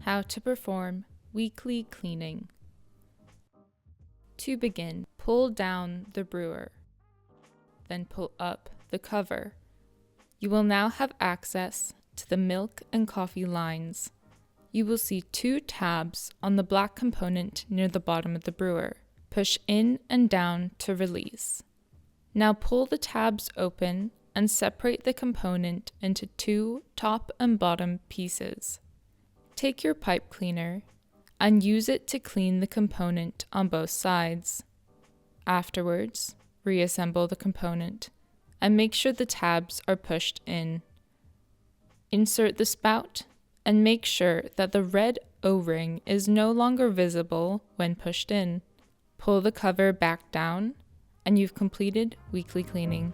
How to perform weekly cleaning. To begin, pull down the brewer, then pull up the cover. You will now have access to the milk and coffee lines. You will see 2 tabs on the black component near the bottom of the brewer. Push in and down to release. Now pull the tabs open and separate the component into 2 top and bottom pieces. Take your pipe cleaner and use it to clean the component on both sides. Afterwards, reassemble the component and make sure the tabs are pushed in. Insert the spout and make sure that the red O-ring is no longer visible when pushed in. Pull the cover back down and you've completed weekly cleaning.